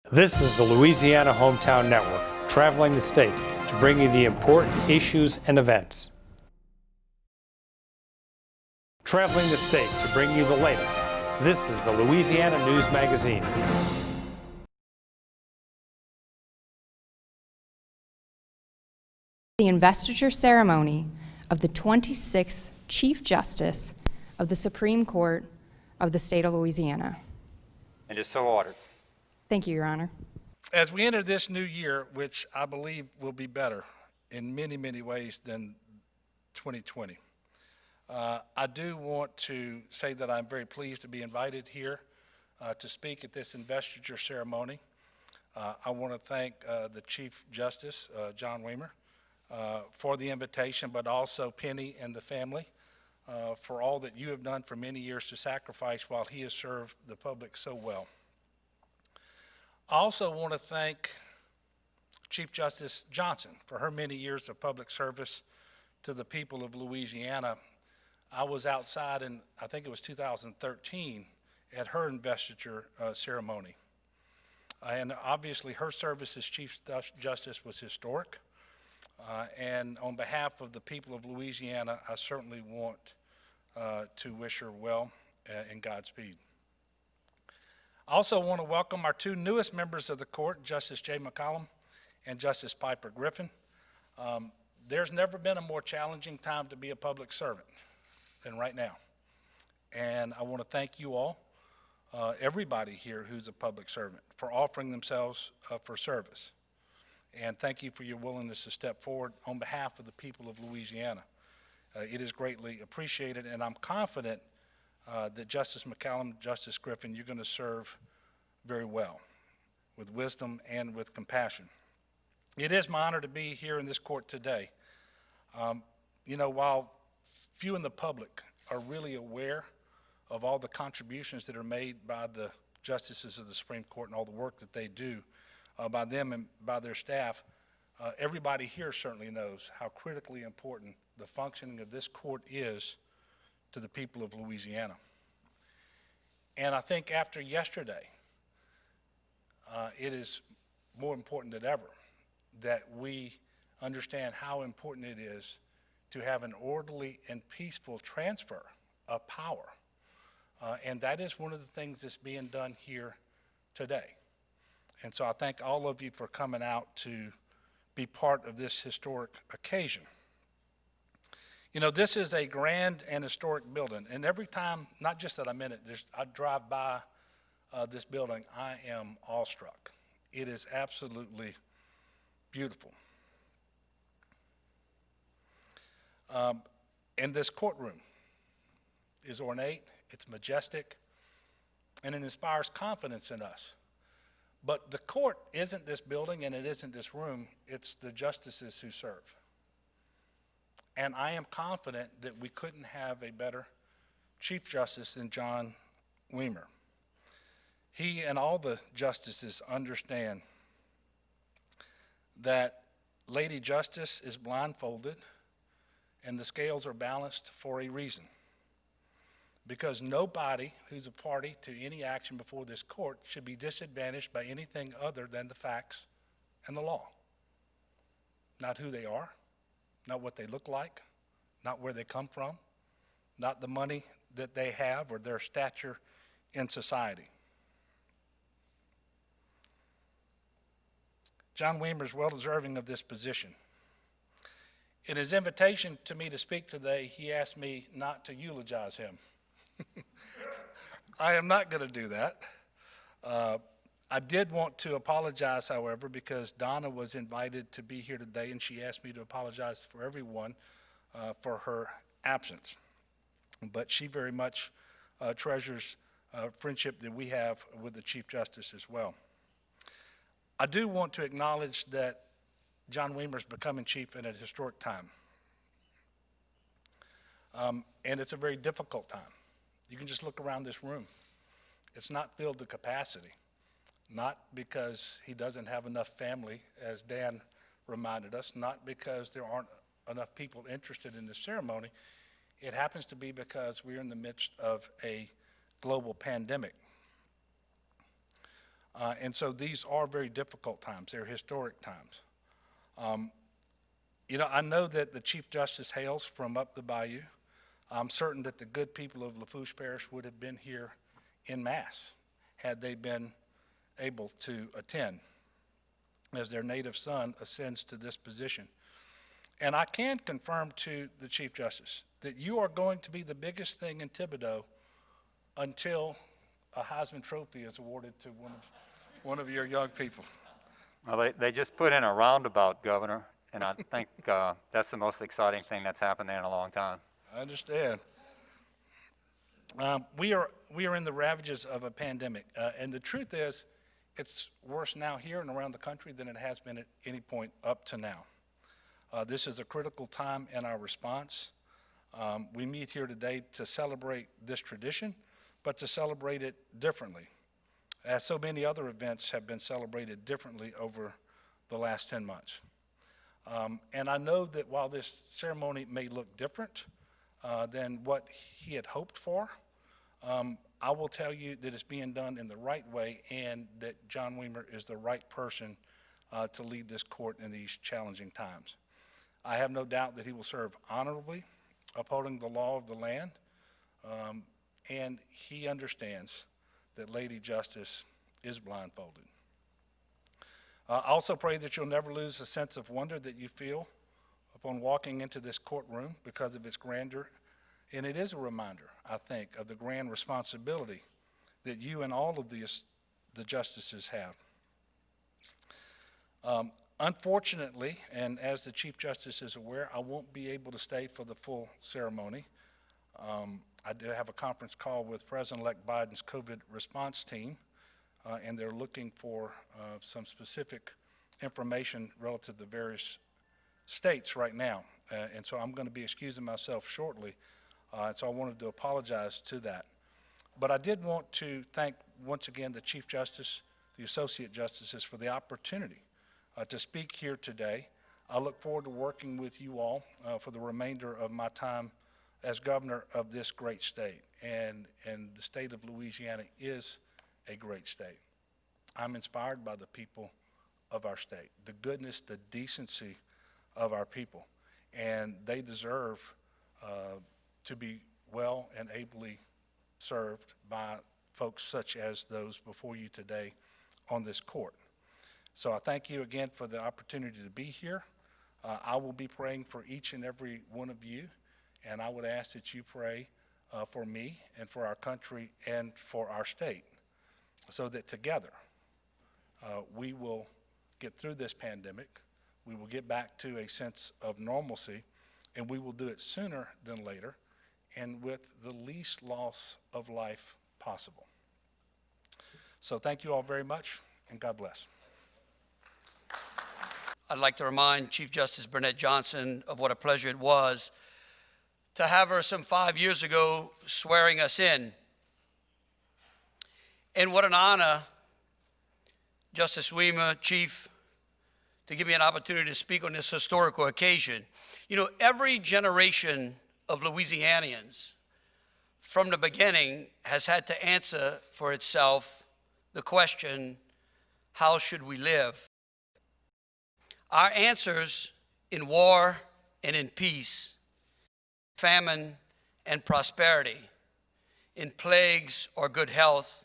This is the Louisiana Hometown Network, traveling the state to bring you the important issues and events. Traveling the state to bring you the latest, this is the Louisiana News Magazine. The investiture ceremony of the 26th Chief Justice of the Supreme Court of the state of Louisiana. And is so ordered. Thank you, Your Honor. As we enter this new year, which I believe will be better in many, many ways than 2020, I do want to say that I'm very pleased to be invited here to speak at this investiture ceremony. I want to thank the Chief Justice, John Weimer, for the invitation, but also Penny and the family for all that you have done for many years to sacrifice while he has served the public so well. I also want to thank Chief Justice Johnson for her many years of public service to the people of Louisiana. I was outside in, I think it was 2013, at her investiture ceremony. And obviously her service as Chief Justice was historic. And on behalf of the people of Louisiana, I certainly want to wish her well and Godspeed. I also want to welcome our two newest members of the court, Justice Jay McCollum and Justice Piper Griffin. There's never been a more challenging time to be a public servant than right now. And I want to thank you all, everybody here who's a public servant, for offering themselves for service. And thank you for your willingness to step forward on behalf of the people of Louisiana. It is greatly appreciated, and I'm confident that Justice McCollum, Justice Griffin, you're going to serve very well with wisdom and with compassion. It is my honor to be here in this court today. You know, while few in the public are really aware of all the contributions that are made by the justices of the Supreme Court and all the work that they do by them and by their staff, everybody here certainly knows how critically important the functioning of this court is to the people of Louisiana. And I think after yesterday, it is more important than ever that we understand how important it is to have an orderly and peaceful transfer of power. And that is one of the things that's being done here today. And so I thank all of you for coming out to be part of this historic occasion. You know, this is a grand and historic building, and every time, not just that I'm in it, I drive by this building, I am awestruck. It is absolutely beautiful. And this courtroom is ornate, it's majestic, and it inspires confidence in us. But the court isn't this building and it isn't this room, it's the justices who serve. And I am confident that we couldn't have a better Chief Justice than John Weimer. He and all the justices understand that Lady Justice is blindfolded and the scales are balanced for a reason. Because nobody who's a party to any action before this court should be disadvantaged by anything other than the facts and the law. Not who they are, not what they look like, not where they come from, not the money that they have or their stature in society. John Weimer is well deserving of this position. In his invitation to me to speak today, he asked me not to eulogize him. I am not going to do that. I did want to apologize, however, because Donna was invited to be here today, and she asked me to apologize for everyone for her absence. But she very much treasures friendship that we have with the Chief Justice as well. I do want to acknowledge that John Weimer is becoming chief at a historic time. And it's a very difficult time. You can just look around this room. It's not filled to capacity, not because he doesn't have enough family, as Dan reminded us, not because there aren't enough people interested in this ceremony. It happens to be because we're in the midst of a global pandemic. And so these are very difficult times. They're historic times. You know, I know that the Chief Justice hails from up the bayou. I'm certain that the good people of Lafourche Parish would have been here en masse had they been able to attend as their native son ascends to this position. And I can confirm to the Chief Justice that you are going to be the biggest thing in Thibodaux until a Heisman Trophy is awarded to one of your young people. Well, they just put in a roundabout, Governor, and I think that's the most exciting thing that's happened there in a long time. I understand. We are in the ravages of a pandemic, and the truth is, it's worse now here and around the country than it has been at any point up to now. This is a critical time in our response. We meet here today to celebrate this tradition, but to celebrate it differently, as so many other events have been celebrated differently over the last 10 months. And I know that while this ceremony may look different than what he had hoped for, I will tell you that it's being done in the right way and that John Weimer is the right person to lead this court in these challenging times. I have no doubt that he will serve honorably, upholding the law of the land, and he understands that Lady Justice is blindfolded. I also pray that you'll never lose the sense of wonder that you feel upon walking into this courtroom because of its grandeur. And it is a reminder, I think, of the grand responsibility that you and all of the justices have. Unfortunately, and as the Chief Justice is aware, I won't be able to stay for the full ceremony. I do have a conference call with President-elect Biden's COVID response team, and they're looking for some specific information relative to various states right now. And so I'm going to be excusing myself shortly. So I wanted to apologize to that. But I did want to thank once again the Chief Justice, the Associate Justices for the opportunity to speak here today. I look forward to working with you all for the remainder of my time as governor of this great state. And the state of Louisiana is a great state. I'm inspired by the people of our state, the goodness, the decency of our people. And they deserve to be well and ably served by folks such as those before you today on this court. So I thank you again for the opportunity to be here. I will be praying for each and every one of you, and I would ask that you pray for me and for our country and for our state, so that together we will get through this pandemic, we will get back to a sense of normalcy, and we will do it sooner than later and with the least loss of life possible. So thank you all very much, and God bless. I'd like to remind Chief Justice Burnett Johnson of what a pleasure it was to have her some 5 years ago swearing us in. And what an honor, Justice Weimer, Chief, to give me an opportunity to speak on this historical occasion. You know, every generation of Louisianians from the beginning has had to answer for itself the question, how should we live? Our answers in war and in peace, famine and prosperity, in plagues or good health,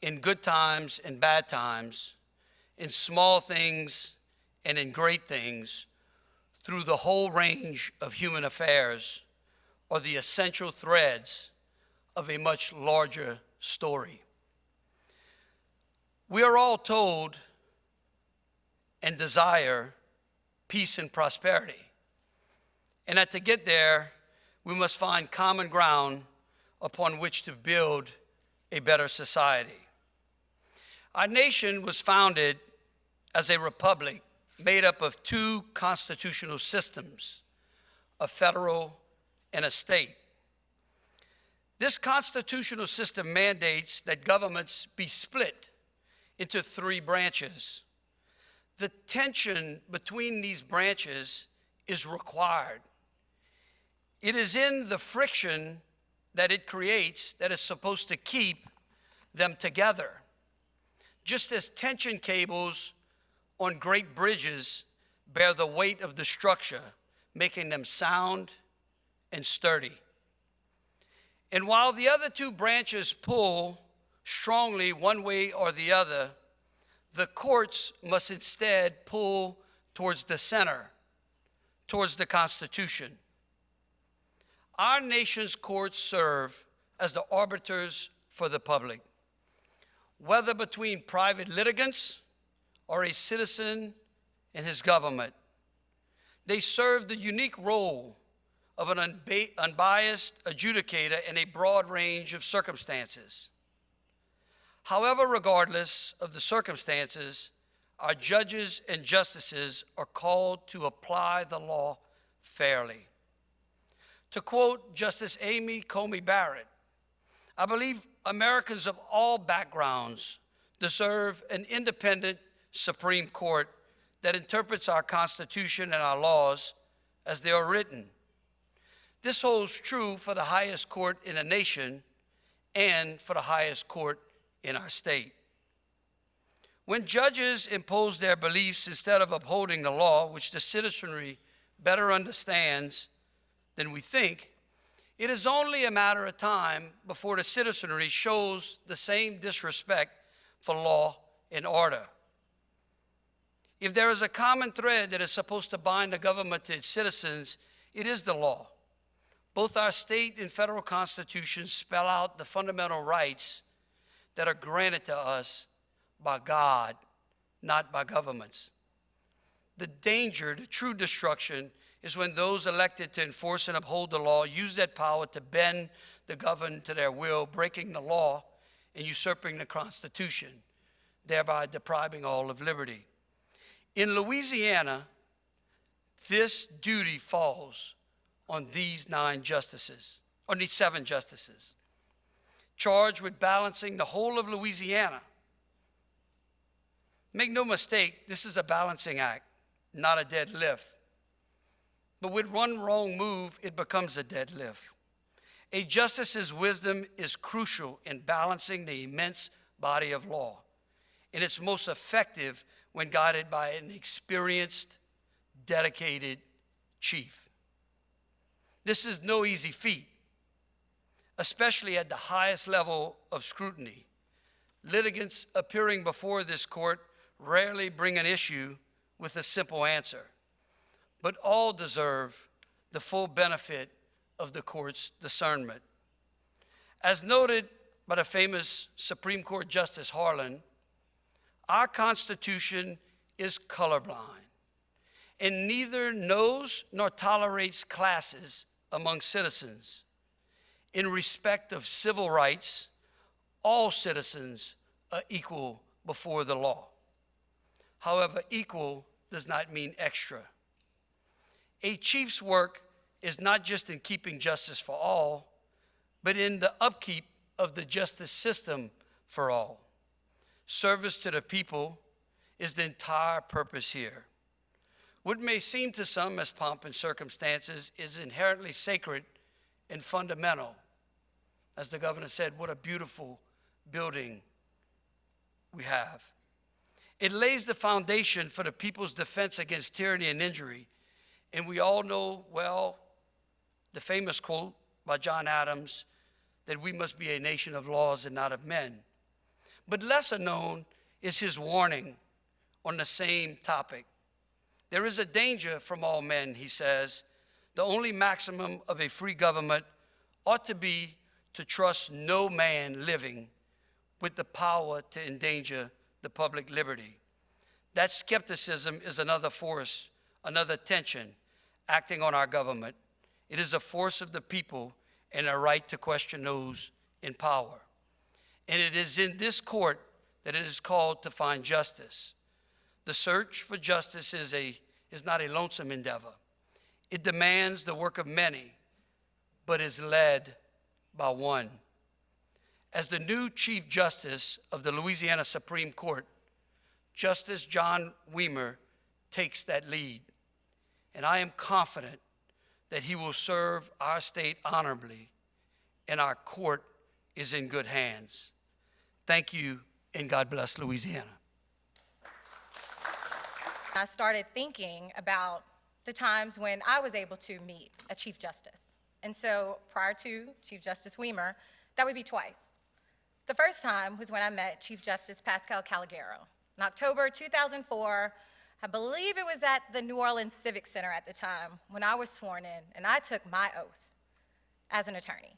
in good times and bad times, in small things and in great things, through the whole range of human affairs, are the essential threads of a much larger story. We are all told and desire peace and prosperity, and that to get there, we must find common ground upon which to build a better society. Our nation was founded as a republic made up of two constitutional systems, a federal and a state. This constitutional system mandates that governments be split into three branches. The tension between these branches is required. It is in the friction that it creates that is supposed to keep them together. just as tension cables on great bridges bear the weight of the structure, making them sound and sturdy. And while the other two branches pull strongly one way or the other, the courts must instead pull towards the center, towards the Constitution. Our nation's courts serve as the arbiters for the public, whether between private litigants or a citizen and his government. They serve the unique role of an unbiased adjudicator in a broad range of circumstances. However, regardless of the circumstances, our judges and justices are called to apply the law fairly. To quote Justice Amy Coney Barrett, I believe Americans of all backgrounds deserve an independent Supreme Court that interprets our Constitution and our laws as they are written. This holds true for the highest court in a nation and for the highest court in our state. When judges impose their beliefs instead of upholding the law, which the citizenry better understands than we think, it is only a matter of time before the citizenry shows the same disrespect for law and order. If there is a common thread that is supposed to bind the government to its citizens, it is the law. Both our state and federal constitutions spell out the fundamental rights that are granted to us by God, not by governments. The danger, the true destruction, is when those elected to enforce and uphold the law use that power to bend the governed to their will, breaking the law and usurping the Constitution, thereby depriving all of liberty. In Louisiana, this duty falls on these 7 justices, charged with balancing the whole of Louisiana. Make no mistake, this is a balancing act, not a deadlift. But with one wrong move, it becomes a deadlift. A justice's wisdom is crucial in balancing the immense body of law, and it's most effective when guided by an experienced, dedicated chief. This is no easy feat, especially at the highest level of scrutiny. Litigants appearing before this court rarely bring an issue with a simple answer, but all deserve the full benefit of the court's discernment. As noted by the famous Supreme Court Justice Harlan, our Constitution is colorblind and neither knows nor tolerates classes among citizens. In respect of civil rights, all citizens are equal before the law. However, equal does not mean extra. A chief's work is not just in keeping justice for all, but in the upkeep of the justice system for all. Service to the people is the entire purpose here. What may seem to some as pomp and circumstances is inherently sacred and fundamental. As the governor said, what a beautiful building we have. It lays the foundation for the people's defense against tyranny and injury. And we all know well the famous quote by John Adams that we must be a nation of laws and not of men. But lesser known is his warning on the same topic. There is a danger from all men, he says. The only maximum of a free government ought to be to trust no man living with the power to endanger the public liberty. That skepticism is another force, another tension acting on our government. It is a force of the people and a right to question those in power. And it is in this court that it is called to find justice. The search for justice is not a lonesome endeavor. It demands the work of many, but is led by one. As the new Chief Justice of the Louisiana Supreme Court, Justice John Weimer takes that lead, and I am confident that he will serve our state honorably, and our court is in good hands. Thank you and God bless Louisiana. I started thinking about the times when I was able to meet a Chief Justice. And so prior to Chief Justice Weimer, that would be twice. The first time was when I met Chief Justice Pascal Calagero. In October 2004, I believe it was at the New Orleans Civic Center at the time when I was sworn in, and I took my oath as an attorney.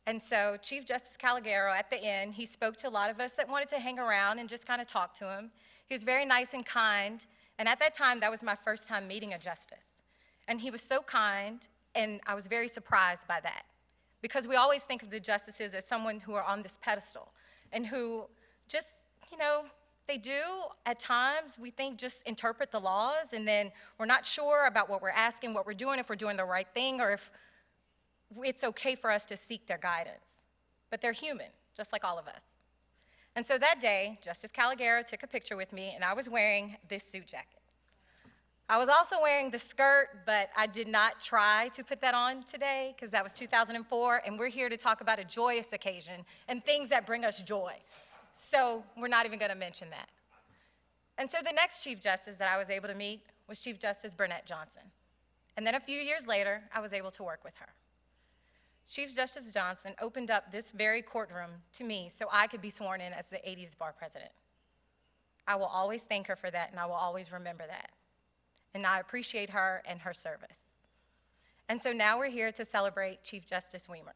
And so Chief Justice Calagero, at the end, he spoke to a lot of us that wanted to hang around and just kind of talk to him. He was very nice and kind, and at that time, that was my first time meeting a justice. And he was so kind, and I was very surprised by that, because we always think of the justices as someone who are on this pedestal and who just, you know, they do, at times, we think just interpret the laws, and then we're not sure about what we're asking, what we're doing, if we're doing the right thing, or if it's okay for us to seek their guidance. But they're human, just like all of us. And so that day, Justice Calagero took a picture with me, and I was wearing this suit jacket. I was also wearing the skirt, but I did not try to put that on today, because that was 2004, and we're here to talk about a joyous occasion and things that bring us joy. So we're not even going to mention that. And so the next Chief Justice that I was able to meet was Chief Justice Burnett Johnson. And then a few years later, I was able to work with her. Chief Justice Johnson opened up this very courtroom to me so I could be sworn in as the 80th bar president. I will always thank her for that, and I will always remember that. And I appreciate her and her service. And so now we're here to celebrate Chief Justice Weimer.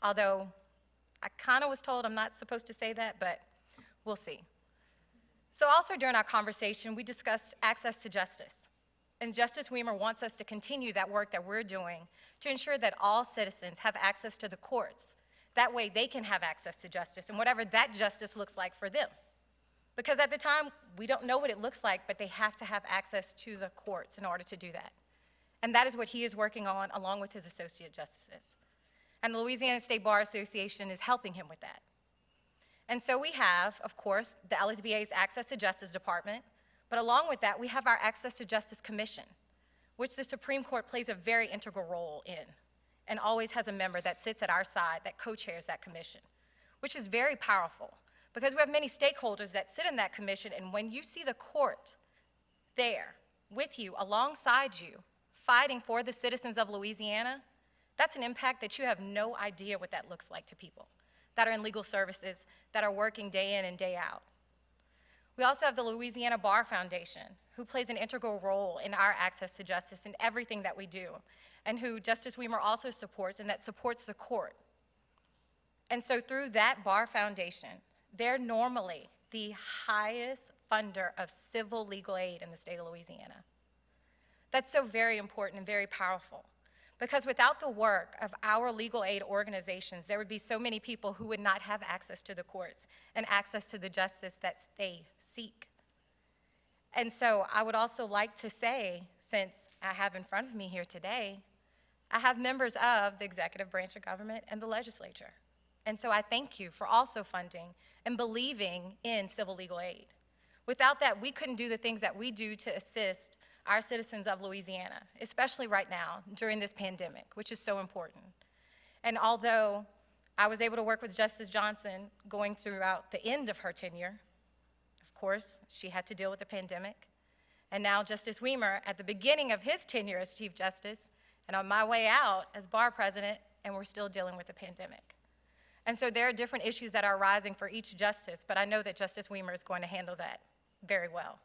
Although I kind of was told I'm not supposed to say that, but we'll see. So also during our conversation, we discussed access to justice. And Justice Weimer wants us to continue that work that we're doing to ensure that all citizens have access to the courts. That way they can have access to justice and whatever that justice looks like for them. Because at the time, we don't know what it looks like, but they have to have access to the courts in order to do that. And that is what he is working on along with his associate justices. And the Louisiana State Bar Association is helping him with that. And so we have, of course, the LSBA's Access to Justice Department, but along with that, we have our Access to Justice Commission, which the Supreme Court plays a very integral role in, and always has a member that sits at our side that co-chairs that commission, which is very powerful, because we have many stakeholders that sit in that commission, and when you see the court there with you, alongside you, fighting for the citizens of Louisiana, that's an impact that you have no idea what that looks like to people that are in legal services, that are working day in and day out. We also have the Louisiana Bar Foundation, who plays an integral role in our access to justice in everything that we do, and who Justice Weimer also supports, and that supports the court. And so through that Bar Foundation, they're normally the highest funder of civil legal aid in the state of Louisiana. That's so very important and very powerful, because without the work of our legal aid organizations, there would be so many people who would not have access to the courts and access to the justice that they seek. And so I would also like to say, since I have in front of me here today, I have members of the executive branch of government and the legislature. And so I thank you for also funding and believing in civil legal aid. Without that, we couldn't do the things that we do to assist our citizens of Louisiana, especially right now during this pandemic, which is so important. And although I was able to work with Justice Johnson going throughout the end of her tenure, of course, she had to deal with the pandemic. And now Justice Weimer at the beginning of his tenure as Chief Justice, and on my way out as bar president, and we're still dealing with the pandemic. And so there are different issues that are rising for each justice, but I know that Justice Weimer is going to handle that very well.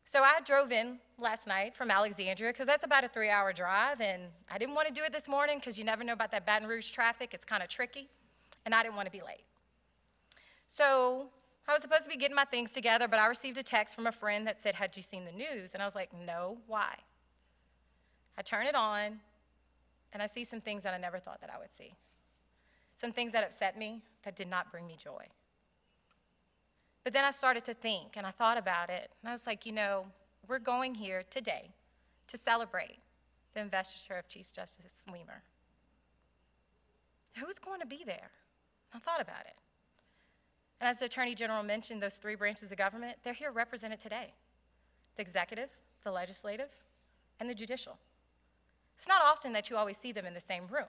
So I drove in last night from Alexandria, because that's about a 3-hour drive, and I didn't want to do it this morning because you never know about that Baton Rouge traffic. It's kind of tricky, and I didn't want to be late. So I was supposed to be getting my things together, but I received a text from a friend that said, "Had you seen the news?" And I was like, "No, why?" I turn it on, and I see some things that I never thought that I would see. Some things that upset me, that did not bring me joy. But then I started to think, and I thought about it, and I was like, you know, we're going here today to celebrate the investiture of Chief Justice Weimer. Who's going to be there? I thought about it. And as the Attorney General mentioned, those 3 branches of government, they're here represented today: the executive, the legislative, and the judicial. It's not often that you always see them in the same room.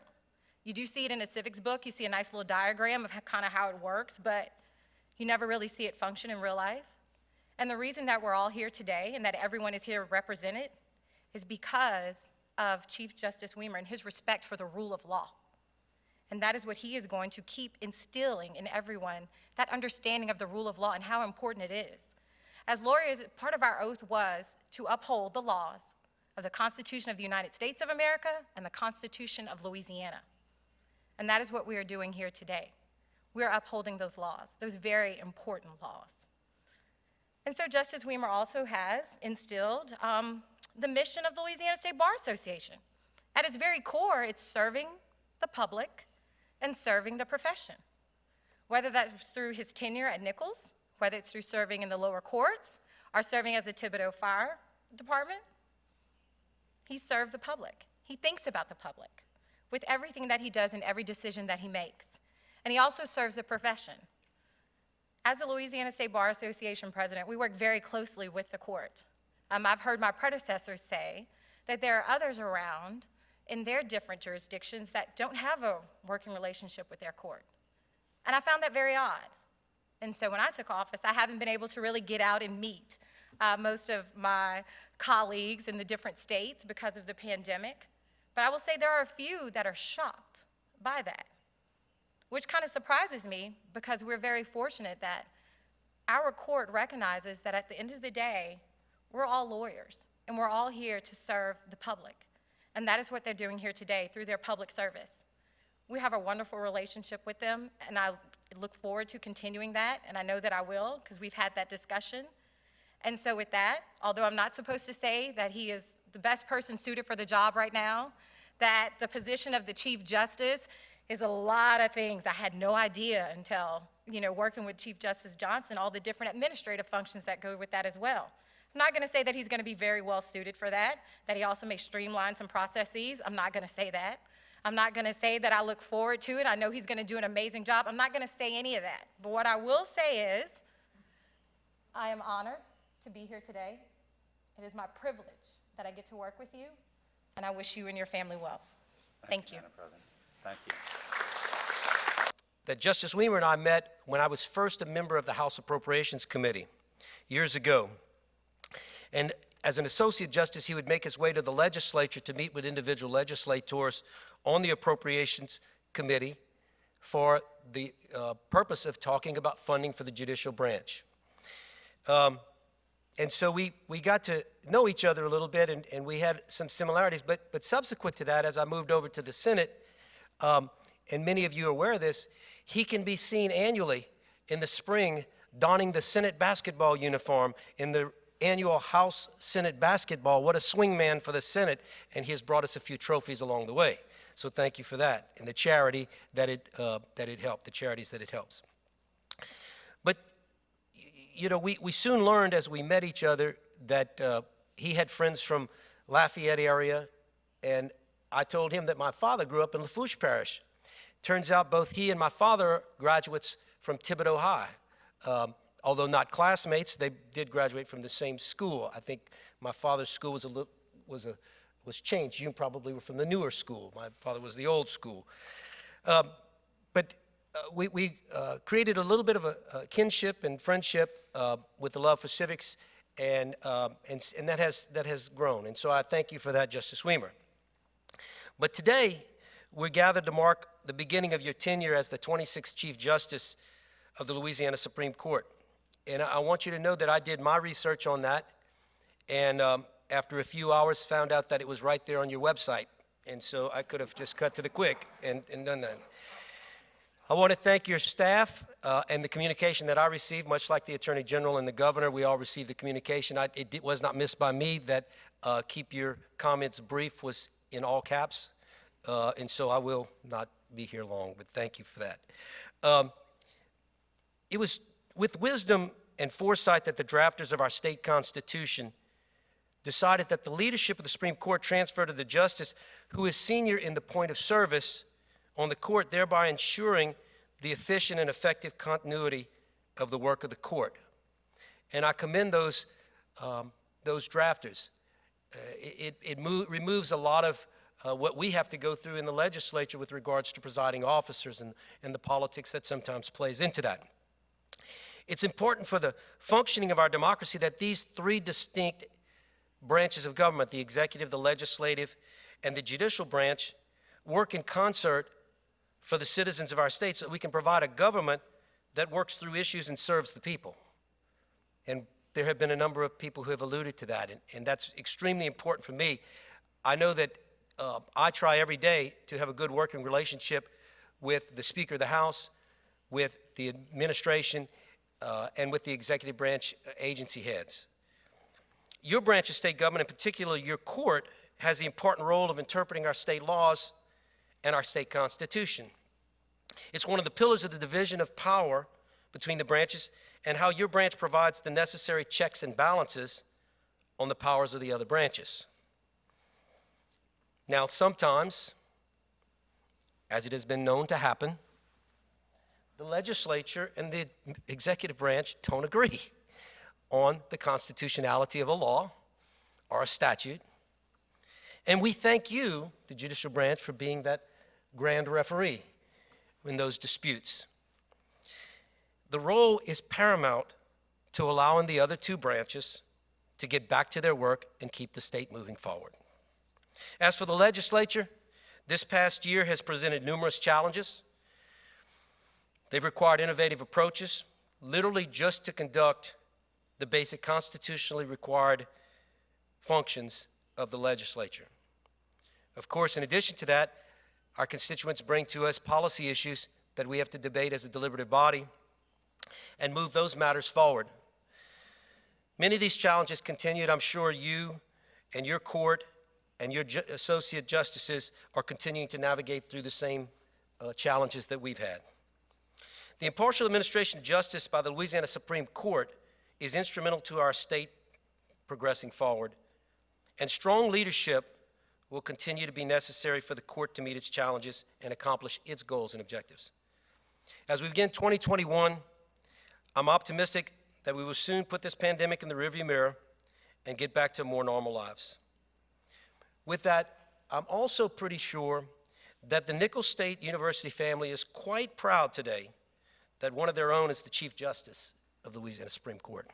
You do see it in a civics book. You see a nice little diagram of kind of how it works, but You never really see it function in real life. And the reason that we're all here today and that everyone is here represented is because of Chief Justice Weimer and his respect for the rule of law. And that is what he is going to keep instilling in everyone, that understanding of the rule of law and how important it is. As lawyers, part of our oath was to uphold the laws of the Constitution of the United States of America and the Constitution of Louisiana. And that is what we are doing here today. We are upholding those laws, those very important laws. And so Justice Weimer also has instilled the mission of the Louisiana State Bar Association. At its very core, it's serving the public and serving the profession. Whether that's through his tenure at Nichols, whether it's through serving in the lower courts, or serving as a Thibodeau Fire Department, he served the public. He thinks about the public with everything that he does and every decision that he makes. And he also serves the profession. As the Louisiana State Bar Association president, we work very closely with the court. I've heard my predecessors say that there are others around in their different jurisdictions that don't have a working relationship with their court. And I found that very odd. And so when I took office, I haven't been able to really get out and meet most of my colleagues in the different states because of the pandemic. But I will say there are a few that are shocked by that, which kind of surprises me because we're very fortunate that our court recognizes that at the end of the day, we're all lawyers and we're all here to serve the public. And that is what they're doing here today through their public service. We have a wonderful relationship with them, and I look forward to continuing that, and I know that I will because we've had that discussion. And so with that, although I'm not supposed to say that he is the best person suited for the job right now, that the position of the Chief Justice is a lot of things I had no idea until, working with Chief Justice Johnson, all the different administrative functions that go with that as well. I'm not gonna say that he's gonna be very well suited for that he also may streamline some processes. I'm not gonna say that. I'm not gonna say that I look forward to it. I know he's gonna do an amazing job. I'm not gonna say any of that. But what I will say is, I am honored to be here today. It is my privilege that I get to work with you, and I wish you and your family well. Thank you. Madam President. Thank you. That Justice Weimer and I met when I was first a member of the House Appropriations Committee years ago. And as an associate justice, he would make his way to the legislature to meet with individual legislators on the Appropriations Committee for the purpose of talking about funding for the judicial branch. And so we got to know each other a little bit, and we had some similarities. But subsequent to that, as I moved over to the Senate, and many of you are aware of this, he can be seen annually in the spring donning the Senate basketball uniform in the annual House Senate basketball. What a swingman for the Senate, and he has brought us a few trophies along the way. So thank you for that, and the charity that it helped, the charities that it helps. But we soon learned as we met each other that he had friends from Lafayette area, and I told him that my father grew up in Lafourche Parish. Turns out both he and my father are graduates from Thibodeau High. Although not classmates, they did graduate from the same school. I think my father's school was changed. You probably were from the newer school. My father was the old school. But we created a little bit of a kinship and friendship with the love for civics, and that has grown. And so I thank you for that, Justice Weimer. But today, we're gathered to mark the beginning of your tenure as the 26th Chief Justice of the Louisiana Supreme Court. And I want you to know that I did my research on that, and after a few hours found out that it was right there on your website. And so I could have just cut to the quick and done that. I want to thank your staff and the communication that I received, much like the Attorney General and the Governor. We all received the communication. It was not missed by me that keep your comments brief was in all caps. And so I will not be here long, but thank you for that. It was with wisdom and foresight that the drafters of our state constitution decided that the leadership of the Supreme Court transfer to the justice who is senior in the point of service on the court, thereby ensuring the efficient and effective continuity of the work of the court. And I commend those drafters. It removes a lot of what we have to go through in the legislature with regards to presiding officers and the politics that sometimes plays into that. It's important for the functioning of our democracy that these three distinct branches of government, the executive, the legislative, and the judicial branch, work in concert for the citizens of our state so that we can provide a government that works through issues and serves the people. And there have been a number of people who have alluded to that, and that's extremely important for me. I know that I try every day to have a good working relationship with the Speaker of the House, with the administration, and with the executive branch agency heads. Your branch of state government, in particular your court, has the important role of interpreting our state laws and our state constitution. It's one of the pillars of the division of power between the branches and how your branch provides the necessary checks and balances on the powers of the other branches. Now, sometimes, as it has been known to happen, the legislature and the executive branch don't agree on the constitutionality of a law or a statute. And we thank you, the judicial branch, for being that grand referee in those disputes. The role is paramount to allowing the other two branches to get back to their work and keep the state moving forward. As for the legislature, this past year has presented numerous challenges. They've required innovative approaches, literally just to conduct the basic constitutionally required functions of the legislature. Of course, in addition to that, our constituents bring to us policy issues that we have to debate as a deliberative body and move those matters forward. Many of these challenges continued. I'm sure you and your court and your associate justices are continuing to navigate through the same challenges that we've had. The impartial administration of justice by the Louisiana Supreme Court is instrumental to our state progressing forward, and strong leadership will continue to be necessary for the court to meet its challenges and accomplish its goals and objectives. As we begin 2021, I'm optimistic that we will soon put this pandemic in the rearview mirror and get back to more normal lives. With that, I'm also pretty sure that the Nichols State University family is quite proud today that one of their own is the Chief Justice of the Louisiana Supreme Court.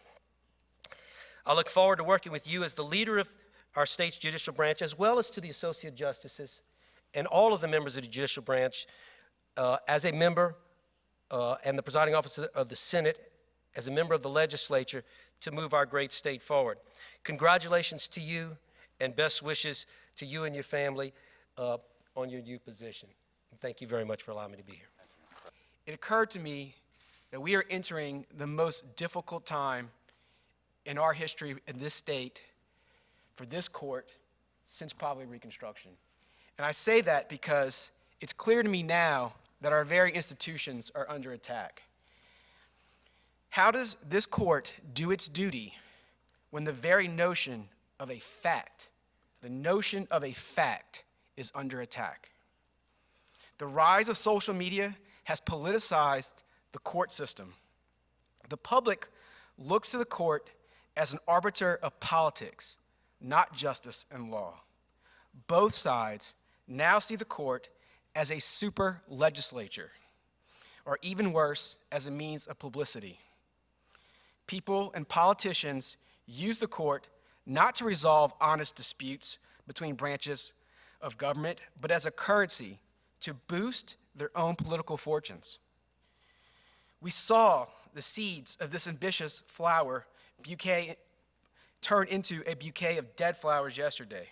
I look forward to working with you as the leader of our state's judicial branch, as well as to the associate justices and all of the members of the judicial branch as a member and the presiding officer of the Senate, as a member of the legislature, to move our great state forward. Congratulations to you and best wishes to you and your family on your new position. And thank you very much for allowing me to be here. It occurred to me that we are entering the most difficult time in our history in this state for this court since probably Reconstruction. And I say that because it's clear to me now that our very institutions are under attack. How does this court do its duty when the very notion of a fact, is under attack? The rise of social media has politicized the court system. The public looks to the court as an arbiter of politics, not justice and law. Both sides now see the court as a super legislature, or even worse, as a means of publicity. People and politicians use the court not to resolve honest disputes between branches of government, but as a currency to boost their own political fortunes. We saw the seeds of this ambitious flower bouquet turn into a bouquet of dead flowers yesterday.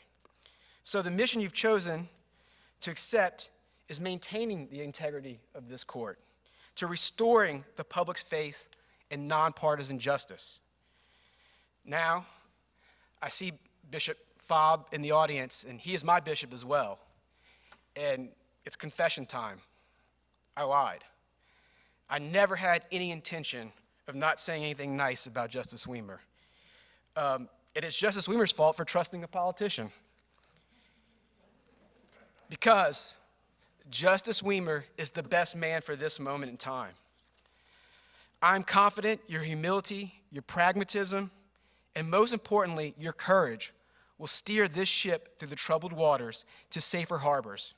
So the mission you've chosen to accept is maintaining the integrity of this court, to restoring the public's faith in nonpartisan justice. Now, I see Bishop Fobb in the audience, and he is my bishop as well. And it's confession time. I lied. I never had any intention of not saying anything nice about Justice Weimer. It is Justice Weimer's fault for trusting a politician. Because Justice Weimer is the best man for this moment in time. I'm confident your humility, your pragmatism, and most importantly, your courage will steer this ship through the troubled waters to safer harbors,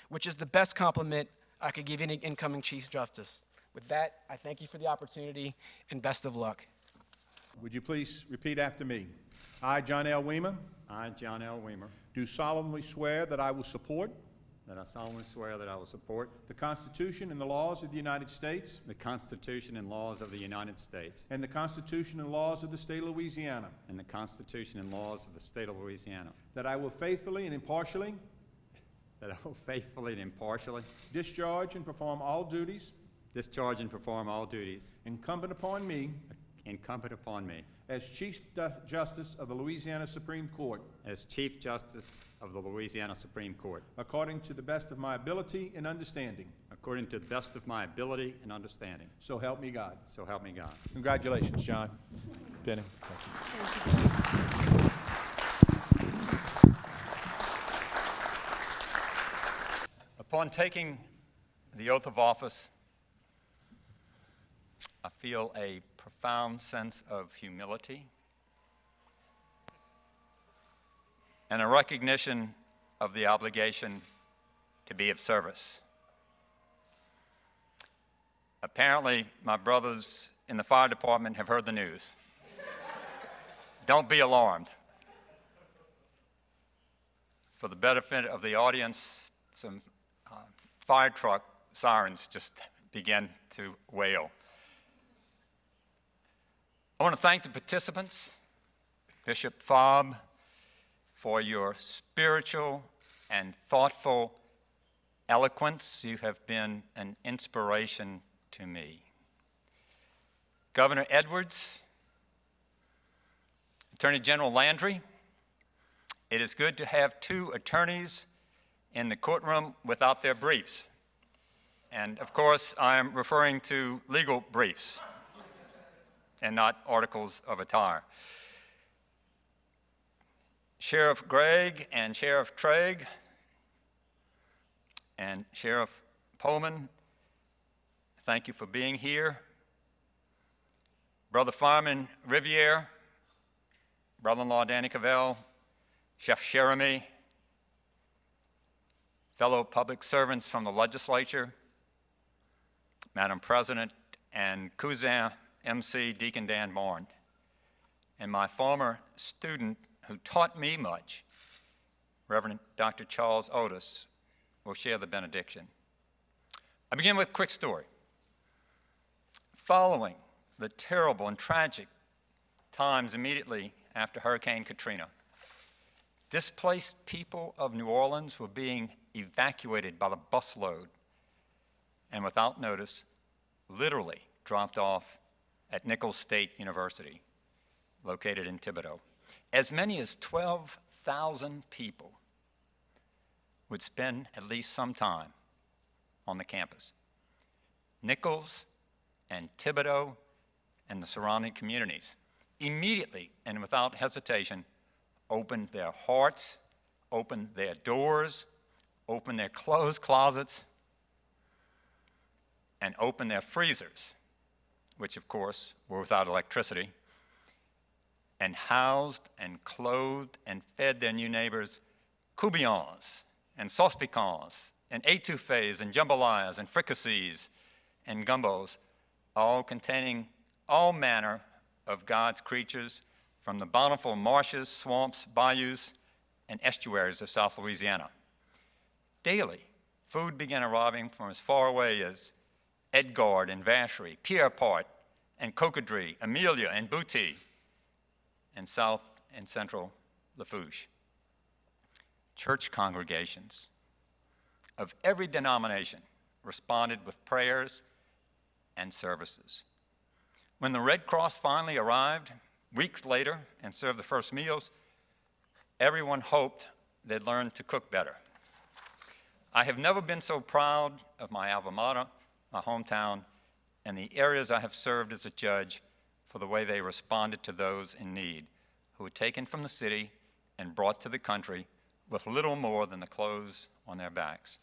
which is the best compliment I could give any incoming Chief Justice. With that, I thank you for the opportunity and best of luck. Would you please repeat after me? I, John L. Weimer, I, John L. Weimer, do solemnly swear that I will support that I solemnly swear that I will support the Constitution and the laws of the United States the Constitution and laws of the United States and the Constitution and laws of the state of Louisiana, and the Constitution and laws of the state of Louisiana, that I will faithfully and impartially that I will faithfully and impartially discharge and perform all duties discharge and perform all duties incumbent upon me as Chief Justice of the Louisiana Supreme Court, as Chief Justice of the Louisiana Supreme Court, according to the best of my ability and understanding. according to the best of my ability and understanding. So help me God. So help me God. Congratulations, John. Denny. Upon taking the oath of office, I feel a profound sense of humility and a recognition of the obligation to be of service. Apparently, my brothers in the fire department have heard the news. Don't be alarmed. For the benefit of the audience, some fire truck sirens just began to wail. I want to thank the participants, Bishop Fobb, for your spiritual and thoughtful eloquence. You have been an inspiration to me. Governor Edwards, Attorney General Landry, it is good to have two attorneys in the courtroom without their briefs. And of course, I am referring to legal briefs and not articles of attire. Sheriff Gregg and Sheriff Trigg and Sheriff Pullman, thank you for being here. Brother Fireman Riviere, brother-in-law Danny Cavell, Chef Jeremy, fellow public servants from the legislature, Madam President, and cousin MC Deacon Dan Barn, and my former student who taught me much, Reverend Dr. Charles Otis, will share the benediction. I begin with a quick story. Following the terrible and tragic times immediately after Hurricane Katrina, displaced people of New Orleans were being evacuated by the busload and without notice, literally dropped off at Nichols State University, located in Thibodaux. As many as 12,000 people would spend at least some time on the campus. Nichols and Thibodaux and the surrounding communities immediately and without hesitation opened their hearts, opened their doors, opened their clothes closets, and opened their freezers, which of course were without electricity, and housed and clothed and fed their new neighbors coubillons and sauce piquants and étouffées and jambalayas and fricassees and gumbos, all containing all manner of God's creatures from the bountiful marshes, swamps, bayous, and estuaries of South Louisiana. Daily, food began arriving from as far away as Edgard and Vacherie, Pierrepont and Cocodrie, Amelia and Bouty, and South and Central Lafourche. Church congregations of every denomination responded with prayers and services. When the Red Cross finally arrived, weeks later, and served the first meals, everyone hoped they'd learn to cook better. I have never been so proud of my alma mater, my hometown, and the areas I have served as a judge for the way they responded to those in need who were taken from the city and brought to the country with little more than the clothes on their backs.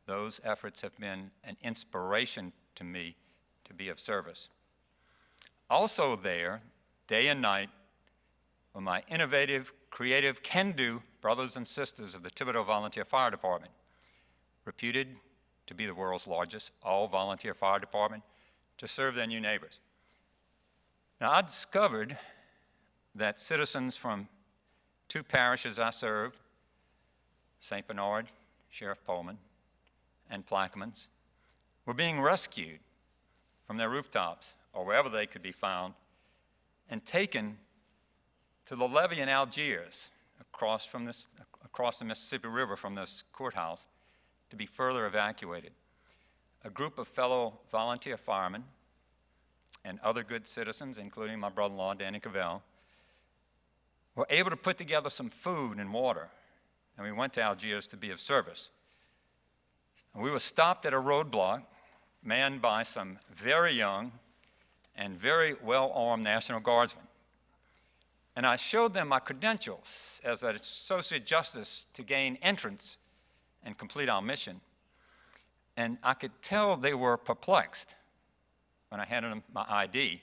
Those efforts have been an inspiration to me to be of service. Also there, day and night, were my innovative, creative, can-do brothers and sisters of the Thibodaux Volunteer Fire Department, reputed to be the world's largest all-volunteer fire department to serve their new neighbors. Now, I discovered that citizens from 2 parishes I served, St. Bernard, Sheriff Pullman, and Plaquemines, were being rescued from their rooftops or wherever they could be found and taken to the levee in Algiers across the Mississippi River from this courthouse to be further evacuated. A group of fellow volunteer firemen and other good citizens, including my brother-in-law, Danny Cavell, were able to put together some food and water, and we went to Algiers to be of service. And we were stopped at a roadblock manned by some very young and very well-armed National Guardsmen. And I showed them my credentials as an Associate Justice to gain entrance and complete our mission. And I could tell they were perplexed when I handed them my ID.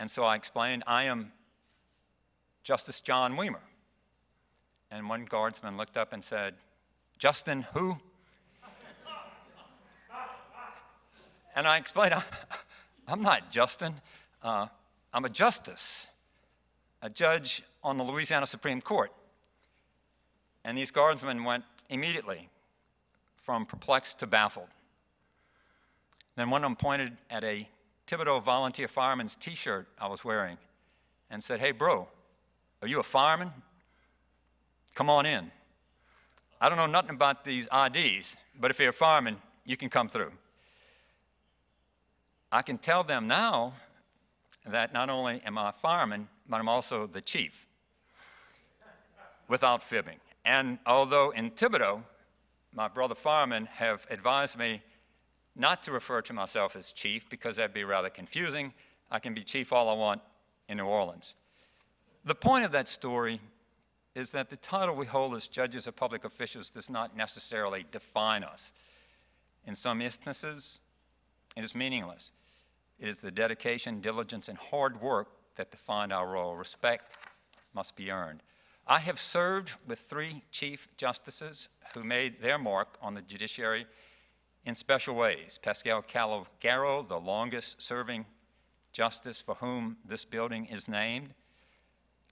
And so I explained, I am Justice John Weimer. And one guardsman looked up and said, Justin who? And I explained, I'm not Justin. I'm a justice, a judge on the Louisiana Supreme Court. And these guardsmen went immediately from perplexed to baffled. Then one of them pointed at a Thibodeau volunteer fireman's t-shirt I was wearing and said, hey bro, are you a fireman? Come on in. I don't know nothing about these IDs, but if you're a fireman, you can come through. I can tell them now that not only am I a fireman, but I'm also the chief, without fibbing. And although in Thibodeau, my brother firemen have advised me not to refer to myself as chief because that'd be rather confusing, I can be chief all I want in New Orleans. The point of that story is that the title we hold as judges or public officials does not necessarily define us. In some instances, it is meaningless. It is the dedication, diligence, and hard work that define our role. Respect must be earned. I have served with 3 Chief Justices who made their mark on the judiciary in special ways. Pascal Calogero, the longest-serving justice for whom this building is named.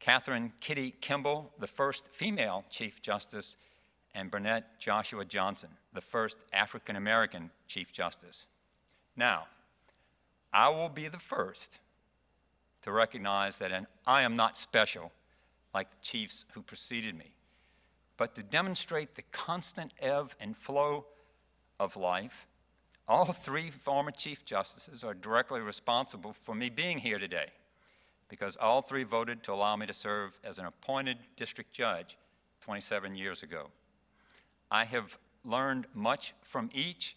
Catherine Kitty Kimball, the first female Chief Justice, and Burnett Joshua Johnson, the first African-American Chief Justice. Now, I will be the first to recognize that I am not special like the chiefs who preceded me, but to demonstrate the constant ebb and flow of life, all 3 former Chief Justices are directly responsible for me being here today, because all 3 voted to allow me to serve as an appointed district judge 27 years ago. I have learned much from each,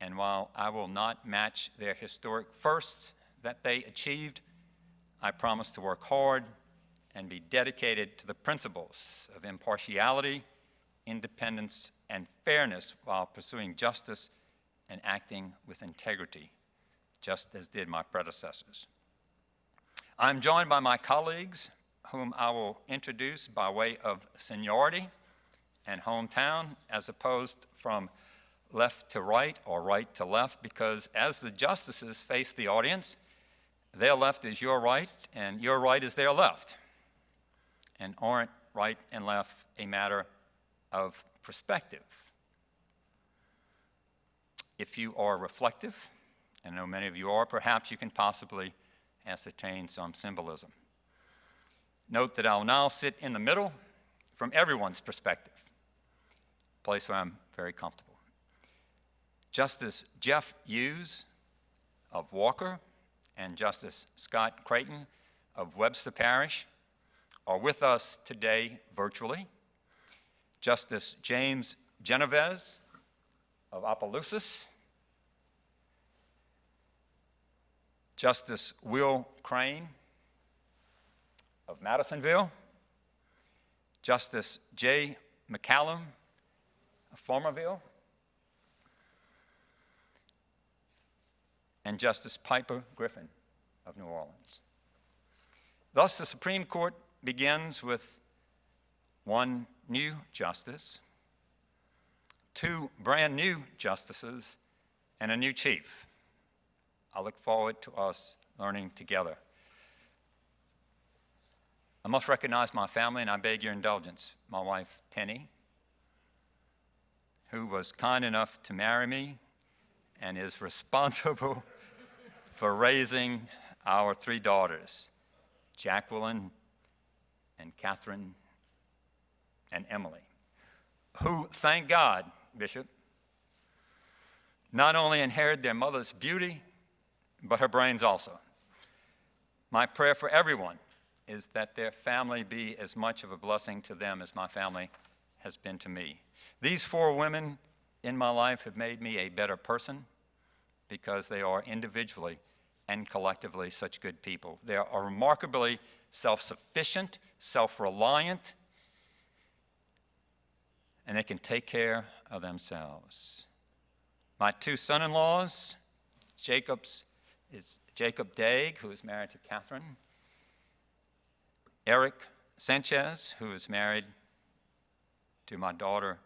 and while I will not match their historic firsts that they achieved, I promise to work hard and be dedicated to the principles of impartiality, independence, and fairness while pursuing justice and acting with integrity, just as did my predecessors. I'm joined by my colleagues, whom I will introduce by way of seniority and hometown, as opposed from left to right or right to left, because as the justices face the audience, their left is your right and your right is their left. And aren't right and left a matter of perspective? If you are reflective, and I know many of you are, perhaps you can possibly ascertain some symbolism. Note that I'll now sit in the middle from everyone's perspective, a place where I'm very comfortable. Justice Jeff Hughes of Walker and Justice Scott Creighton of Webster Parish are with us today virtually. Justice James Genovese of Opelousas, Justice Will Crane of Madisonville, Justice Jay McCallum of Farmerville, and Justice Piper Griffin of New Orleans. Thus, the Supreme Court begins with 1 new justice, 2 brand new justices, and a new chief. I look forward to us learning together. I must recognize my family, and I beg your indulgence. My wife, Penny, who was kind enough to marry me and is responsible for raising our 3 daughters, Jacqueline and Catherine and Emily, who, thank God, Bishop, not only inherited their mother's beauty, but her brains also. My prayer for everyone is that their family be as much of a blessing to them as my family has been to me. These 4 women in my life have made me a better person because they are individually and collectively such good people. They are remarkably self-sufficient, self-reliant, and they can take care of themselves. My 2 son-in-laws, Jacob Daig, who is married to Catherine, Eric Sanchez, who is married to my daughter,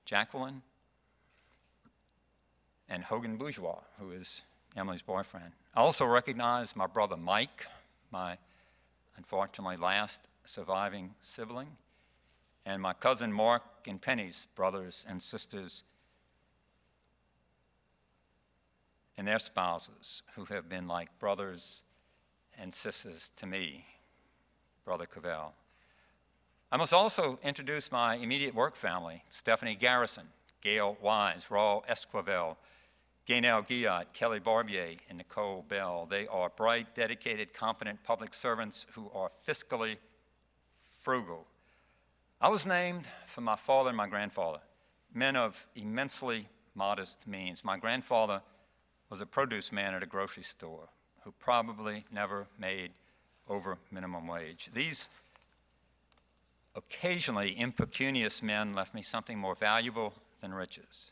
Jacqueline, and Hogan Bourgeois, who is Emily's boyfriend. I also recognize my brother Mike, my unfortunately last surviving sibling, and my cousin Mark and Penny's brothers and sisters and their spouses, who have been like brothers and sisters to me, Brother Cavell. I must also introduce my immediate work family: Stephanie Garrison, Gail Wise, Raul Esquivel, Gaynell Guillot, Kelly Barbier, and Nicole Bell. They are bright, dedicated, competent public servants who are fiscally frugal. I was named for my father and my grandfather, men of immensely modest means. My grandfather was a produce man at a grocery store who probably never made over minimum wage. These occasionally impecunious men left me something more valuable than riches.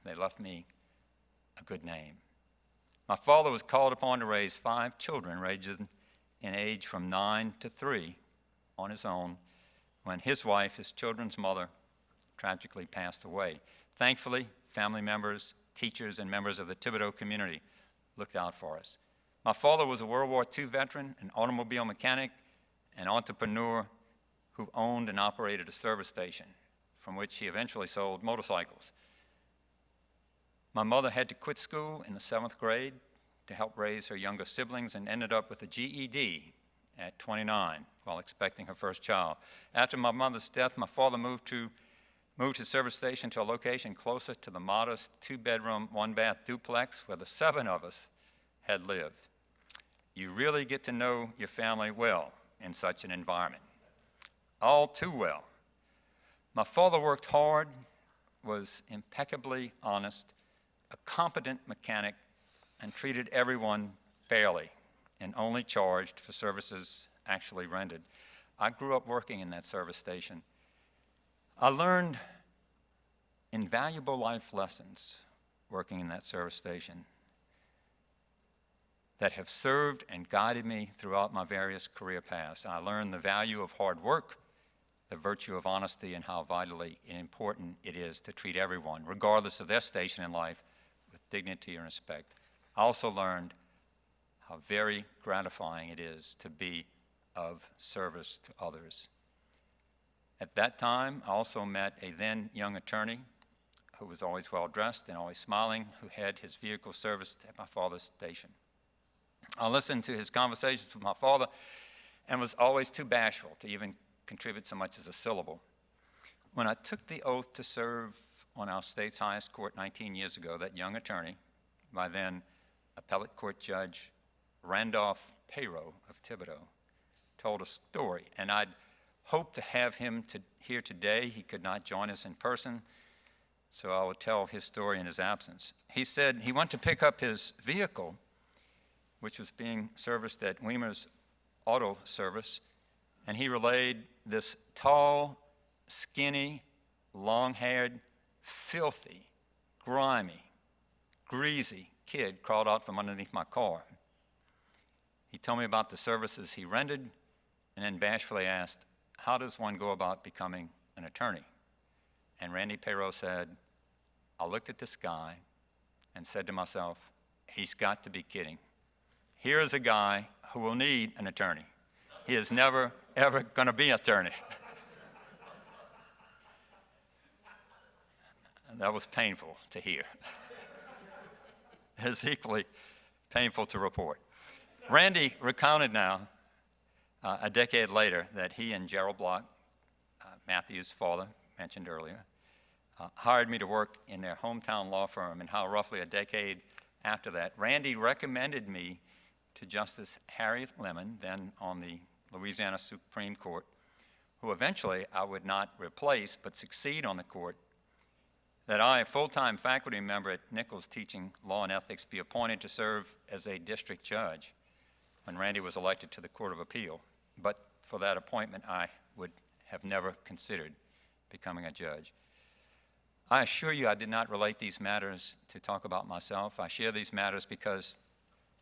They left me a good name. My father was called upon to raise 5 children ranging in age from 9 to 3 on his own when his wife, his children's mother, tragically passed away. Thankfully, family members, teachers, and members of the Thibodeau community looked out for us. My father was a World War II veteran, an automobile mechanic, an entrepreneur who owned and operated a service station from which he eventually sold motorcycles. My mother had to quit school in the 7th grade to help raise her younger siblings and ended up with a GED at 29 while expecting her first child. After my mother's death, my father moved his service station to a location closer to the modest 2-bedroom, 1-bath duplex where the 7 of us had lived. You really get to know your family well in such an environment, all too well. My father worked hard, was impeccably honest, a competent mechanic, and treated everyone fairly and only charged for services actually rendered. I grew up working in that service station. I learned invaluable life lessons working in that service station that have served and guided me throughout my various career paths. I learned the value of hard work, the virtue of honesty, and how vitally important it is to treat everyone, regardless of their station in life, with dignity and respect. I also learned how very gratifying it is to be of service to others. At that time, I also met a then young attorney who was always well-dressed and always smiling, who had his vehicle serviced at my father's station. I listened to his conversations with my father and was always too bashful to even contribute so much as a syllable. When I took the oath to serve on our state's highest court 19 years ago, that young attorney, by then appellate court judge Randolph Payro of Thibodeau, told a story, and I'd hoped to have him here today. He could not join us in person, so I will tell his story in his absence. He said he went to pick up his vehicle, which was being serviced at Weimer's Auto Service, and he relayed this tall, skinny, long-haired, filthy, grimy, greasy kid crawled out from underneath my car. He told me about the services he rendered and then bashfully asked, how does one go about becoming an attorney? And Randy Payro said, I looked at this guy and said to myself, he's got to be kidding. Here's a guy who will need an attorney. He is never, ever going to be an attorney. And that was painful to hear. It's equally painful to report. Randy recounted now, a decade later, that he and Gerald Block, Matthew's father, mentioned earlier, hired me to work in their hometown law firm, and how roughly a decade after that, Randy recommended me to Justice Harriet Lemon, then on the Louisiana Supreme Court, who eventually I would not replace but succeed on the court, that I, a full-time faculty member at Nichols teaching law and ethics, be appointed to serve as a district judge when Randy was elected to the Court of Appeal. But for that appointment, I would have never considered becoming a judge. I assure you I did not relate these matters to talk about myself. I share these matters because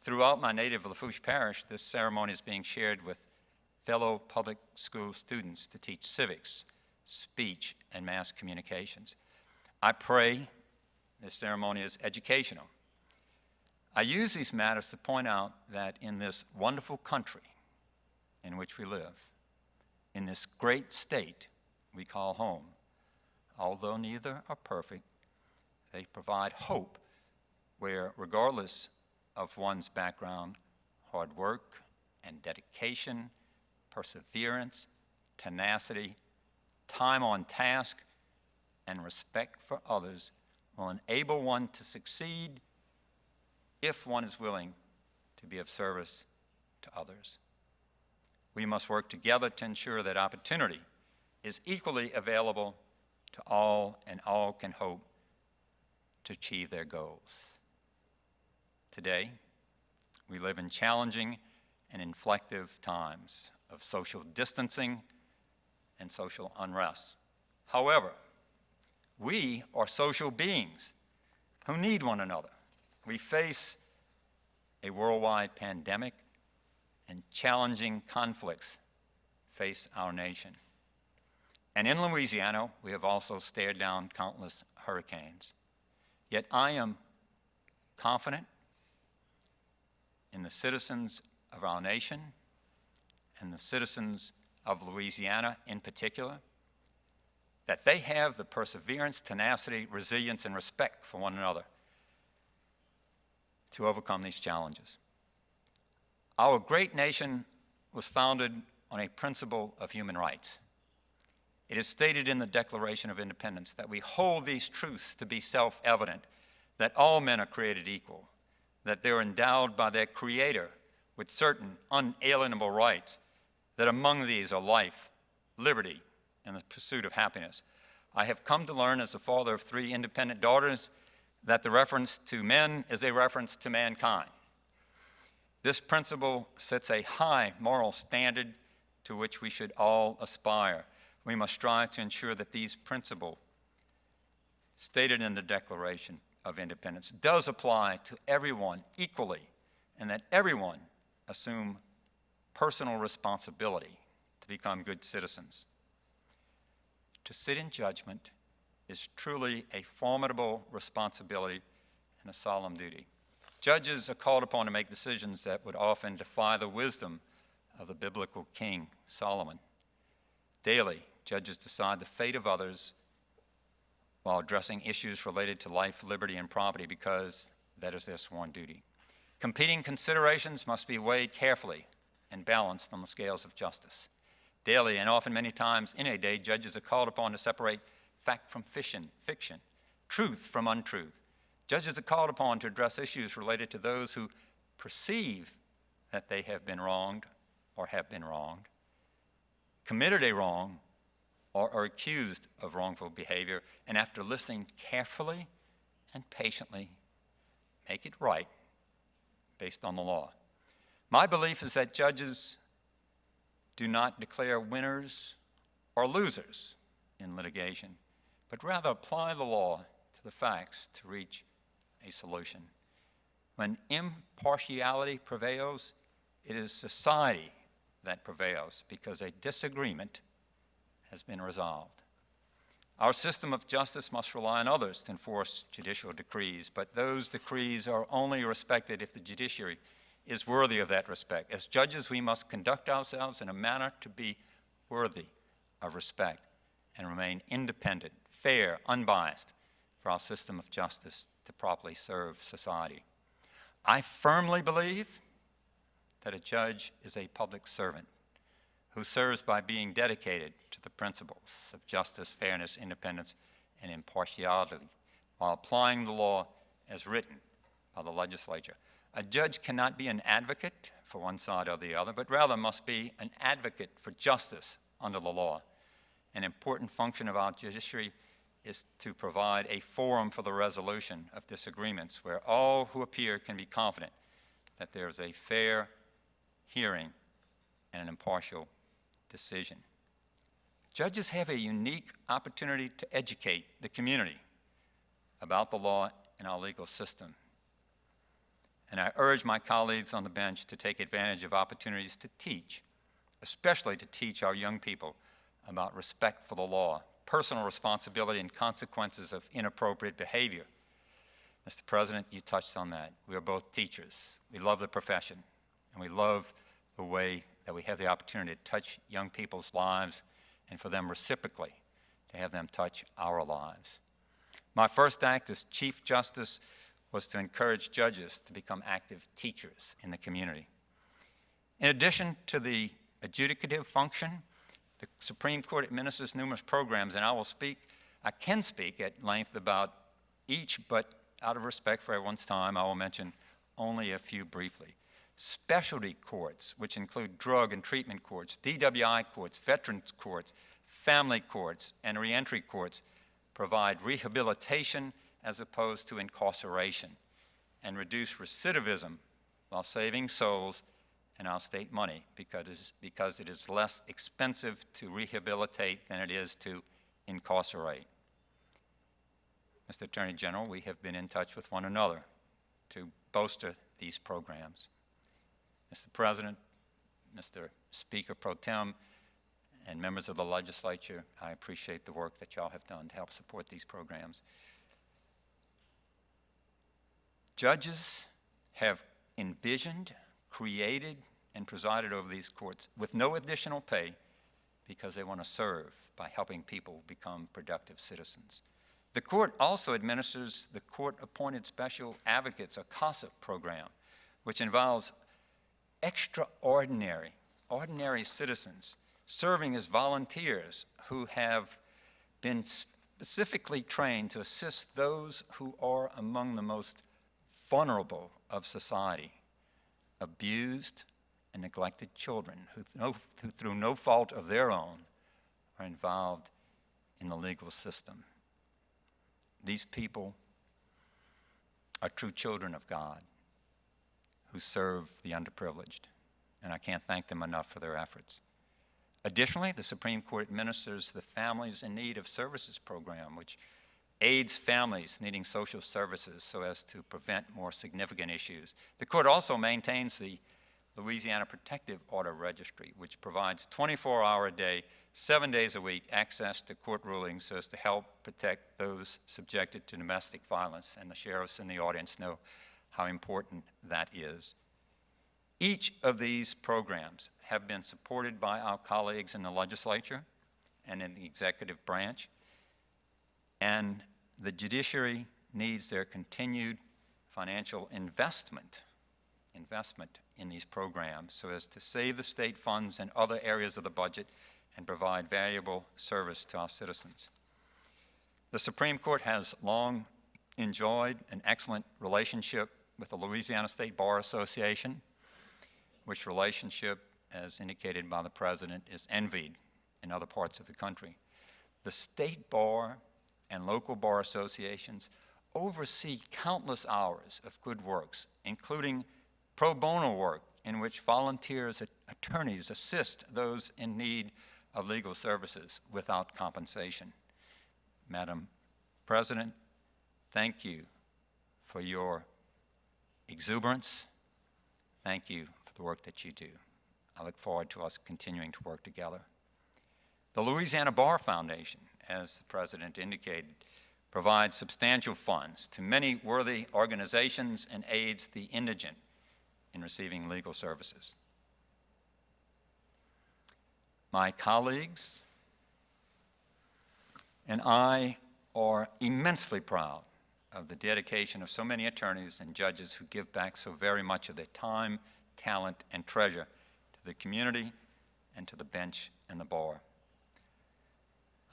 throughout my native Lafourche parish, this ceremony is being shared with fellow public school students to teach civics, speech, and mass communications. I pray this ceremony is educational. I use these matters to point out that in this wonderful country in which we live, in this great state we call home, although neither are perfect, they provide hope where, regardless of one's background, hard work and dedication, perseverance, tenacity, time on task, and respect for others will enable one to succeed if one is willing to be of service to others. We must work together to ensure that opportunity is equally available to all, and all can hope to achieve their goals. Today, we live in challenging and inflective times of social distancing and social unrest. However, we are social beings who need one another. We face a worldwide pandemic, and challenging conflicts face our nation. And in Louisiana, we have also stared down countless hurricanes. Yet I am confident in the citizens of our nation and the citizens of Louisiana in particular, that they have the perseverance, tenacity, resilience, and respect for one another to overcome these challenges. Our great nation was founded on a principle of human rights. It is stated in the Declaration of Independence that we hold these truths to be self-evident, that all men are created equal, that they're endowed by their Creator with certain unalienable rights, that among these are life, liberty, and the pursuit of happiness. I have come to learn as the father of 3 independent daughters that the reference to men is a reference to mankind. This principle sets a high moral standard to which we should all aspire. We must strive to ensure that these principles stated in the Declaration of Independence does apply to everyone equally, and that everyone assume personal responsibility to become good citizens. To sit in judgment is truly a formidable responsibility and a solemn duty. Judges are called upon to make decisions that would often defy the wisdom of the biblical king, Solomon. Daily, judges decide the fate of others while addressing issues related to life, liberty, and property because that is their sworn duty. Competing considerations must be weighed carefully and balanced on the scales of justice. Daily, and often many times in a day, judges are called upon to separate fact from fiction, truth from untruth. Judges are called upon to address issues related to those who perceive that they have been wronged or have been wronged, committed a wrong, or are accused of wrongful behavior, and after listening carefully and patiently, make it right based on the law. My belief is that judges do not declare winners or losers in litigation, but rather apply the law to the facts to reach a solution. When impartiality prevails, it is society that prevails because a disagreement has been resolved. Our system of justice must rely on others to enforce judicial decrees, but those decrees are only respected if the judiciary is worthy of that respect. As judges, we must conduct ourselves in a manner to be worthy of respect and remain independent, fair, unbiased for our system of justice to properly serve society. I firmly believe that a judge is a public servant who serves by being dedicated to the principles of justice, fairness, independence, and impartiality while applying the law as written by the legislature. A judge cannot be an advocate for one side or the other, but rather must be an advocate for justice under the law. An important function of our judiciary is to provide a forum for the resolution of disagreements where all who appear can be confident that there is a fair hearing and an impartial decision. Judges have a unique opportunity to educate the community about the law and our legal system. And I urge my colleagues on the bench to take advantage of opportunities to teach, especially to teach our young people about respect for the law, personal responsibility, and consequences of inappropriate behavior. Mr. President, you touched on that. We are both teachers. We love the profession, and we love the way that we have the opportunity to touch young people's lives and for them reciprocally to have them touch our lives. My first act as Chief Justice was to encourage judges to become active teachers in the community. In addition to the adjudicative function, the Supreme Court administers numerous programs, and I can speak at length about each, but out of respect for everyone's time, I will mention only a few briefly. Specialty courts, which include drug and treatment courts, DWI courts, veterans courts, family courts, and reentry courts, provide rehabilitation as opposed to incarceration and reduce recidivism while saving souls and our state money because it is less expensive to rehabilitate than it is to incarcerate. Mr. Attorney General, we have been in touch with one another to bolster these programs. Mr. President, Mr. Speaker Pro Tem, and members of the legislature, I appreciate the work that y'all have done to help support these programs. Judges have envisioned, created, and presided over these courts with no additional pay because they want to serve by helping people become productive citizens. The court also administers the Court-Appointed Special Advocates, or CASA program, which involves ordinary citizens serving as volunteers who have been specifically trained to assist those who are among the most vulnerable of society, abused and neglected children who through no fault of their own are involved in the legal system. These people are true children of God who serve the underprivileged, and I can't thank them enough for their efforts. Additionally, the Supreme Court administers the Families in Need of Services program, which aids families needing social services so as to prevent more significant issues. The court also maintains the Louisiana Protective Order Registry, which provides 24-hour-a-day, 7 days a week access to court rulings so as to help protect those subjected to domestic violence, and the sheriffs in the audience know how important that is. Each of these programs have been supported by our colleagues in the legislature and in the executive branch, and the judiciary needs their continued financial investment in these programs so as to save the state funds and other areas of the budget and provide valuable service to our citizens. The Supreme Court has long enjoyed an excellent relationship with the Louisiana State Bar Association, which relationship, as indicated by the President, is envied in other parts of the country. The state bar and local bar associations oversee countless hours of good works, including pro bono work in which volunteers, attorneys assist those in need of legal services without compensation. Madam President, thank you for your exuberance. Thank you for the work that you do. I look forward to us continuing to work together. The Louisiana Bar Foundation, as the President indicated, provides substantial funds to many worthy organizations and aids the indigent in receiving legal services. My colleagues and I are immensely proud of the dedication of so many attorneys and judges who give back so very much of their time, talent, and treasure to the community and to the bench and the bar.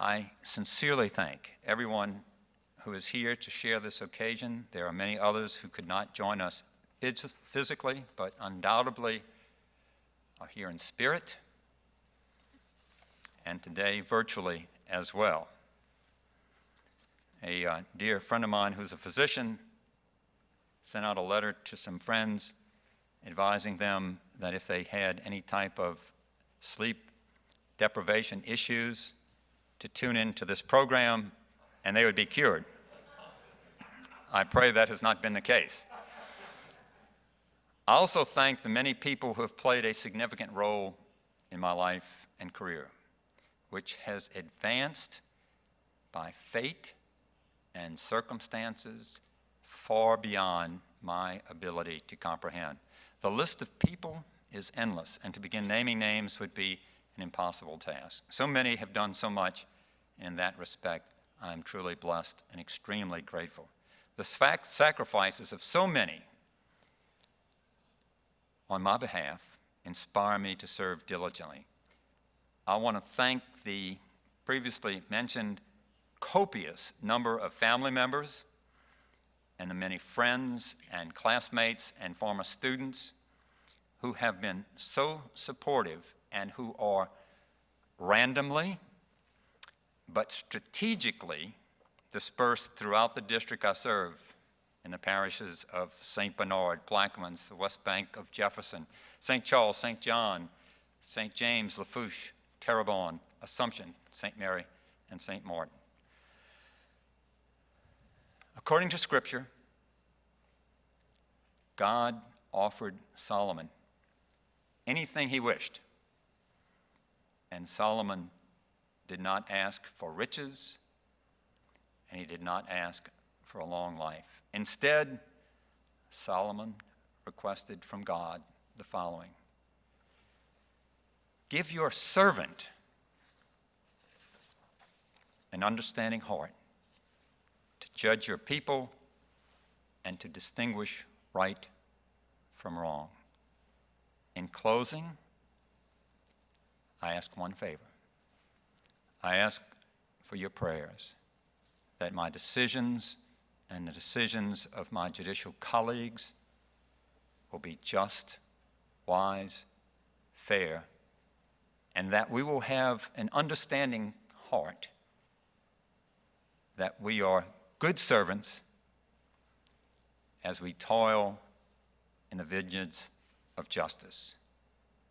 I sincerely thank everyone who is here to share this occasion. There are many others who could not join us physically, but undoubtedly are here in spirit, and today virtually as well. A dear friend of mine who's a physician sent out a letter to some friends advising them that if they had any type of sleep deprivation issues to tune into this program and they would be cured. I pray that has not been the case. I also thank the many people who have played a significant role in my life and career, which has advanced by fate and circumstances far beyond my ability to comprehend. The list of people is endless, and to begin naming names would be an impossible task. So many have done so much. In that respect, I am truly blessed and extremely grateful. The sacrifices of so many on my behalf inspire me to serve diligently. I want to thank the previously mentioned copious number of family members and the many friends and classmates and former students who have been so supportive and who are randomly but strategically dispersed throughout the district I serve in the parishes of St. Bernard, Plaquemines, the West Bank of Jefferson, St. Charles, St. John, St. James, Lafourche, Terrebonne, Assumption, St. Mary, and St. Martin. According to Scripture, God offered Solomon anything he wished, and Solomon did not ask for riches, and he did not ask for a long life. Instead, Solomon requested from God the following: give your servant an understanding heart to judge your people and to distinguish right from wrong. In closing, I ask one favor. I ask for your prayers that my decisions and the decisions of my judicial colleagues will be just, wise, fair, and that we will have an understanding heart that we are good servants as we toil in the vineyards of justice.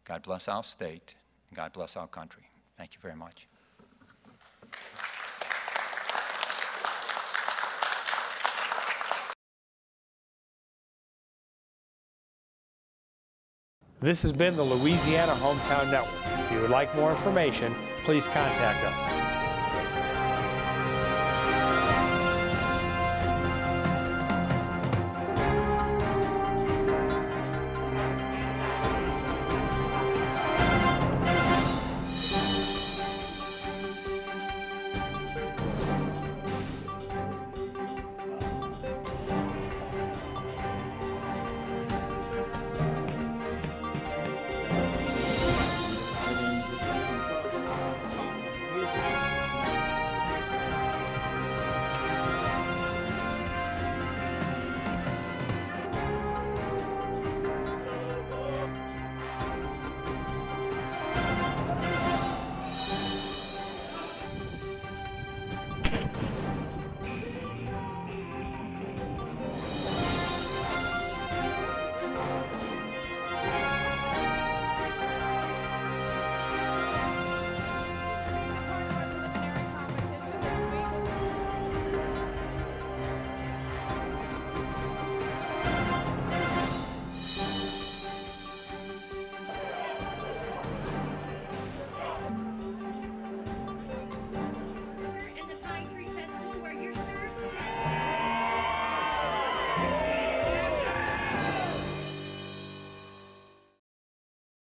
God bless our state, and God bless our country. Thank you very much. This has been the Louisiana Hometown Network. If you would like more information, please contact us.